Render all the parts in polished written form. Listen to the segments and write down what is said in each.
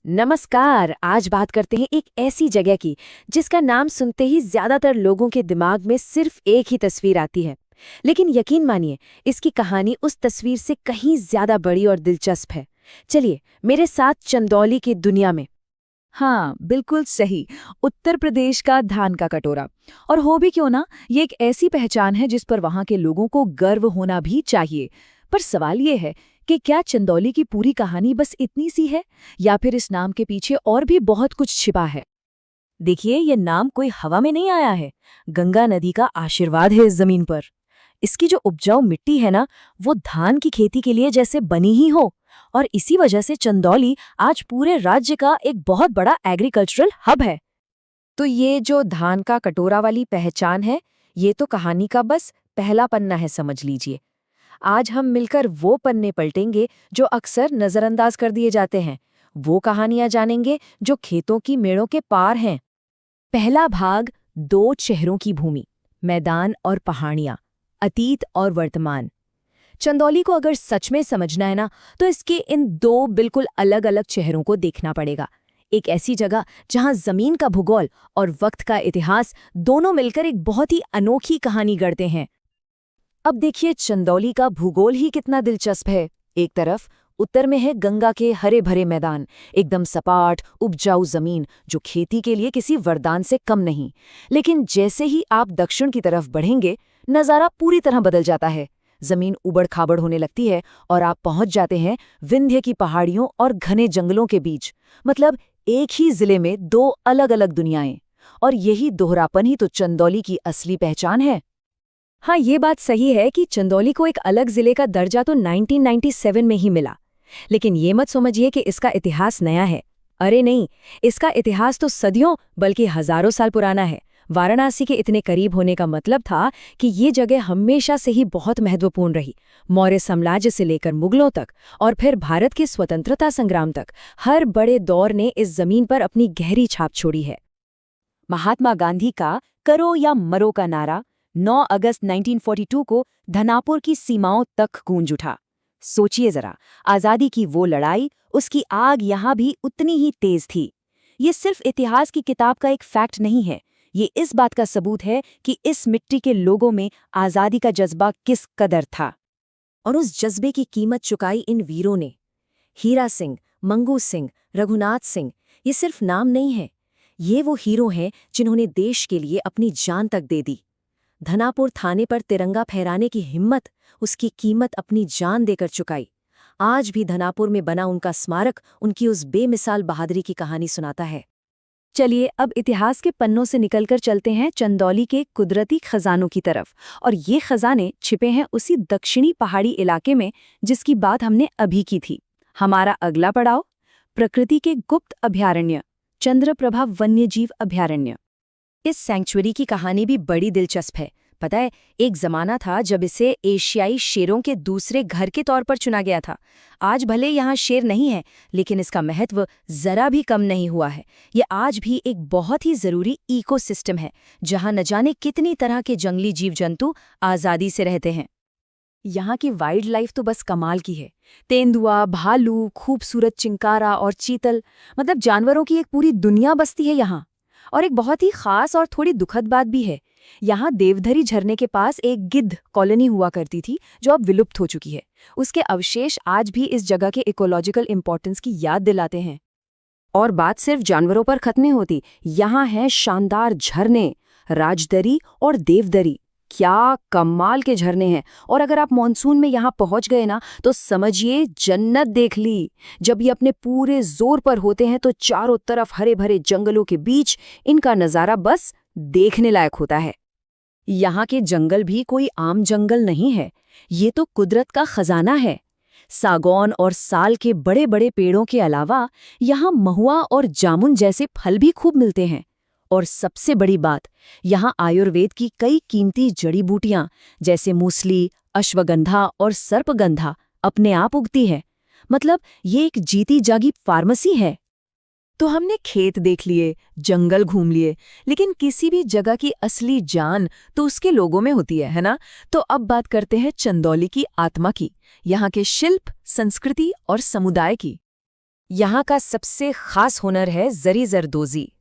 नमस्कार। आज बात करते हैं एक ऐसी जगह की जिसका नाम सुनते ही ज्यादातर लोगों के दिमाग में सिर्फ एक ही तस्वीर आती है। लेकिन यकीन मानिए, इसकी कहानी उस तस्वीर से कहीं ज्यादा बड़ी और दिलचस्प है। चलिए मेरे साथ चंदौली की दुनिया में। हाँ, बिल्कुल सही। उत्तर प्रदेश का धान का कटोरा। और हो भी क्यों ना, ये एक ऐसी पहचान है जिस पर वहाँ के लोगों को गर्व होना भी चाहिए। पर सवाल ये है कि क्या चंदौली की पूरी कहानी बस इतनी सी है, या फिर इस नाम के पीछे और भी बहुत कुछ छिपा है? देखिए, ये नाम कोई हवा में नहीं आया है। गंगा नदी का आशीर्वाद है इस जमीन पर। इसकी जो उपजाऊ मिट्टी है ना, वो धान की खेती के लिए जैसे बनी ही हो। और इसी वजह से चंदौली आज पूरे राज्य का एक बहुत बड़ा एग्रीकल्चरल हब है। तो ये जो धान का कटोरा वाली पहचान है, ये तो कहानी का बस पहला पन्ना है, समझ लीजिए। आज हम मिलकर वो पन्ने पलटेंगे जो अक्सर नजरअंदाज कर दिए जाते हैं। वो कहानियां जानेंगे जो खेतों की मेड़ों के पार हैं। पहला भाग, दो चेहरों की भूमि, मैदान और पहाड़ियां, अतीत और वर्तमान। चंदौली को अगर सच में समझना है ना, तो इसके इन दो बिल्कुल अलग अलग चेहरों को देखना पड़ेगा। एक ऐसी जगह जहां जमीन का भूगोल और वक्त का इतिहास दोनों मिलकर एक बहुत ही अनोखी कहानी गढ़ते हैं। अब देखिए, चंदौली का भूगोल ही कितना दिलचस्प है। एक तरफ उत्तर में है गंगा के हरे भरे मैदान, एकदम सपाट उपजाऊ जमीन जो खेती के लिए किसी वरदान से कम नहीं। लेकिन जैसे ही आप दक्षिण की तरफ बढ़ेंगे, नज़ारा पूरी तरह बदल जाता है। जमीन उबड़ खाबड़ होने लगती है और आप पहुंच जाते हैं विंध्य की पहाड़ियों और घने जंगलों के बीच। मतलब एक ही जिले में दो अलग अलग दुनियाएं। और यही दोहरापन ही तो चंदौली की असली पहचान है। हाँ, ये बात सही है कि चंदौली को एक अलग जिले का दर्जा तो 1997 में ही मिला। लेकिन ये मत समझिए कि इसका इतिहास नया है। अरे नहीं, इसका इतिहास तो सदियों बल्कि हजारों साल पुराना है। वाराणसी के इतने करीब होने का मतलब था कि ये जगह हमेशा से ही बहुत महत्वपूर्ण रही। मौर्य साम्राज्य से लेकर मुगलों तक और फिर भारत के स्वतंत्रता संग्राम तक हर बड़े दौर ने इस जमीन पर अपनी गहरी छाप छोड़ी है। महात्मा गांधी का करो या मरो का नारा 9 अगस्त 1942 को धनापुर की सीमाओं तक गूंज उठा। सोचिए जरा, आजादी की वो लड़ाई, उसकी आग यहाँ भी उतनी ही तेज थी। ये सिर्फ इतिहास की किताब का एक फैक्ट नहीं है, ये इस बात का सबूत है कि इस मिट्टी के लोगों में आजादी का जज्बा किस कदर था। और उस जज्बे की कीमत चुकाई इन वीरों ने। हीरा सिंह, मंगू सिंह, रघुनाथ सिंह, ये सिर्फ नाम नहीं है। ये वो हीरो हैं जिन्होंने देश के लिए अपनी जान तक दे दी। धनापुर थाने पर तिरंगा फहराने की हिम्मत, उसकी कीमत अपनी जान देकर चुकाई। आज भी धनापुर में बना उनका स्मारक उनकी उस बेमिसाल बहादुरी की कहानी सुनाता है। चलिए अब इतिहास के पन्नों से निकलकर चलते हैं चंदौली के कुदरती खजानों की तरफ। और ये खजाने छिपे हैं उसी दक्षिणी पहाड़ी इलाके में जिसकी बात हमने अभी की थी। हमारा अगला पड़ाव, प्रकृति के गुप्त अभयारण्य, चंद्रप्रभा वन्यजीव अभयारण्य। इस सैंक्चुअरी की कहानी भी बड़ी दिलचस्प है। पता है, एक जमाना था जब इसे एशियाई शेरों के दूसरे घर के तौर पर चुना गया था। आज भले यहाँ शेर नहीं है, लेकिन इसका महत्व जरा भी कम नहीं हुआ है। ये आज भी एक बहुत ही जरूरी इकोसिस्टम है, जहाँ न जाने कितनी तरह के जंगली जीव जंतु आज़ादी से रहते हैं। यहाँ की वाइल्ड लाइफ तो बस कमाल की है। तेंदुआ, भालू, खूबसूरत चिंकारा और चीतल, मतलब जानवरों की एक पूरी दुनिया बसती है यहाँ। और एक बहुत ही खास और थोड़ी दुखद बात भी है। यहाँ देवधरी झरने के पास एक गिद्ध कॉलोनी हुआ करती थी जो अब विलुप्त हो चुकी है। उसके अवशेष आज भी इस जगह के इकोलॉजिकल इंपॉर्टेंस की याद दिलाते हैं। और बात सिर्फ जानवरों पर खत्म नहीं होती। यहाँ हैं शानदार झरने, राजदरी और देवदरी। क्या कमाल के झरने हैं। और अगर आप मॉनसून में यहाँ पहुँच गए ना, तो समझिए जन्नत देख ली। जब ये अपने पूरे जोर पर होते हैं तो चारों तरफ हरे भरे जंगलों के बीच इनका नज़ारा बस देखने लायक होता है। यहाँ के जंगल भी कोई आम जंगल नहीं है, ये तो कुदरत का खजाना है। सागौन और साल के बड़े बड़े पेड़ों के अलावा यहाँ महुआ और जामुन जैसे फल भी खूब मिलते हैं। और सबसे बड़ी बात, यहाँ आयुर्वेद की कई कीमती जड़ी बूटियां जैसे मूसली, अश्वगंधा और सर्पगंधा अपने आप उगती है। मतलब ये एक जीती जागी फार्मेसी है। तो हमने खेत देख लिए, जंगल घूम लिए, लेकिन किसी भी जगह की असली जान तो उसके लोगों में होती है ना? तो अब बात करते हैं चंदौली की आत्मा की, यहाँ के शिल्प, संस्कृति और समुदाय की। यहाँ का सबसे खास हुनर है जरी जरदोजी।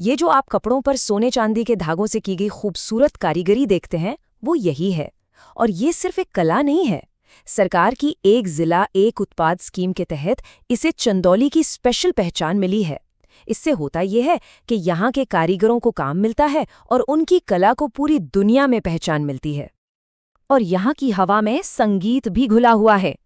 ये जो आप कपड़ों पर सोने चांदी के धागों से की गई खूबसूरत कारीगरी देखते हैं, वो यही है। और ये सिर्फ एक कला नहीं है। सरकार की एक जिला एक उत्पाद स्कीम के तहत इसे चंदौली की स्पेशल पहचान मिली है। इससे होता यह है कि यहाँ के कारीगरों को काम मिलता है और उनकी कला को पूरी दुनिया में पहचान मिलती है। और यहाँ की हवा में संगीत भी घुला हुआ है।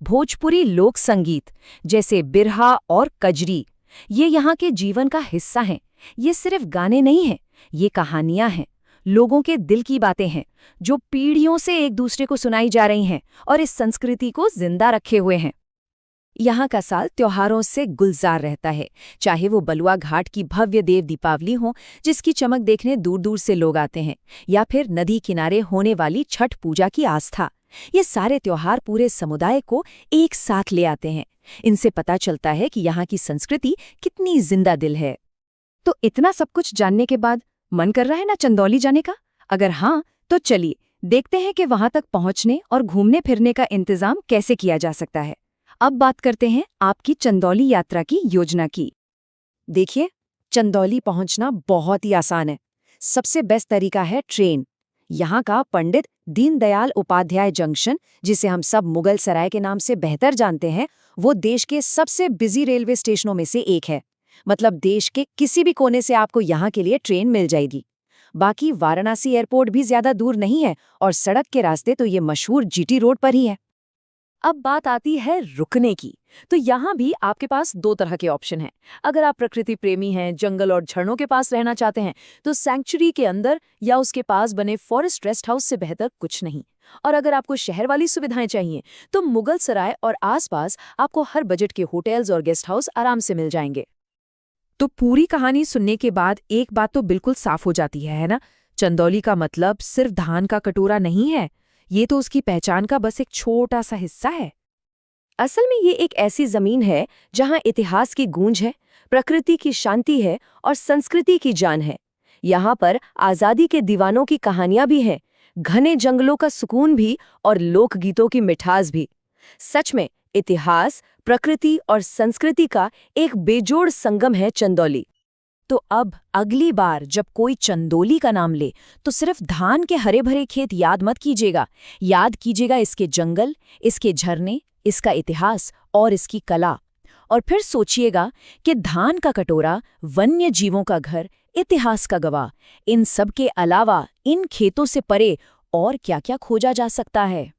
भोजपुरी लोक संगीत जैसे बिरहा और कजरी, ये यहाँ के जीवन का हिस्सा हैं। ये सिर्फ गाने नहीं हैं, ये कहानियां हैं, लोगों के दिल की बातें हैं, जो पीढ़ियों से एक दूसरे को सुनाई जा रही हैं और इस संस्कृति को जिंदा रखे हुए हैं। यहाँ का साल त्योहारों से गुलजार रहता है, चाहे वो बलुआ घाट की भव्य देव दीपावली हो, जिसकी चमक देखने दूर दूर से लोग आते हैं, या फिर नदी किनारे होने वाली छठ पूजा की आस्था। ये सारे त्योहार पूरे समुदाय को एक साथ ले आते हैं। इनसे पता चलता है कि यहाँ की संस्कृति कितनी जिंदा दिल है। तो इतना सब कुछ जानने के बाद मन कर रहा है ना चंदौली जाने का? अगर हाँ, तो चलिए देखते हैं कि वहां तक पहुंचने और घूमने फिरने का इंतजाम कैसे किया जा सकता है। अब बात करते हैं आपकी चंदौली यात्रा की योजना की। देखिए, चंदौली पहुंचना बहुत ही आसान है। सबसे बेस्ट तरीका है ट्रेन। यहाँ का पंडित दीनदयाल उपाध्याय जंक्शन, जिसे हम सब मुगल सराय के नाम से बेहतर जानते हैं, वो देश के सबसे बिजी रेलवे स्टेशनों में से एक है। मतलब देश के किसी भी कोने से आपको यहाँ के लिए ट्रेन मिल जाएगी। बाकी वाराणसी एयरपोर्ट भी ज्यादा दूर नहीं है और सड़क के रास्ते तो ये मशहूर जीटी रोड पर ही है। अब बात आती है रुकने की। तो यहाँ भी आपके पास दो तरह के ऑप्शन हैं। अगर आप प्रकृति प्रेमी हैं, जंगल और झरनों के पास रहना चाहते हैं, तो सैंक्चुरी के अंदर या उसके पास बने फॉरेस्ट रेस्ट हाउस से बेहतर कुछ नहीं। और अगर आपको शहर वाली सुविधाएं चाहिए, तो मुगल सराय और आसपास आपको हर बजट के होटल्स और गेस्ट हाउस आराम से मिल जाएंगे। तो पूरी कहानी सुनने के बाद एक बात तो बिल्कुल साफ हो जाती है ना? चंदौली का मतलब सिर्फ धान का कटोरा नहीं है। ये तो उसकी पहचान का बस एक छोटा सा हिस्सा है। असल में ये एक ऐसी जमीन है जहां इतिहास की गूंज है, प्रकृति की शांति है और संस्कृति की जान है। यहाँ पर आज़ादी के दीवानों की कहानियां भी हैं, घने जंगलों का सुकून भी और लोकगीतों की मिठास भी। सच में इतिहास, प्रकृति और संस्कृति का एक बेजोड़ संगम है चंदौली। तो अब अगली बार जब कोई चंदौली का नाम ले, तो सिर्फ धान के हरे भरे खेत याद मत कीजिएगा। याद कीजिएगा इसके जंगल, इसके झरने, इसका इतिहास और इसकी कला। और फिर सोचिएगा कि धान का कटोरा, वन्य जीवों का घर, इतिहास का गवाह, इन सब के अलावा इन खेतों से परे और क्या-क्या खोजा जा सकता है।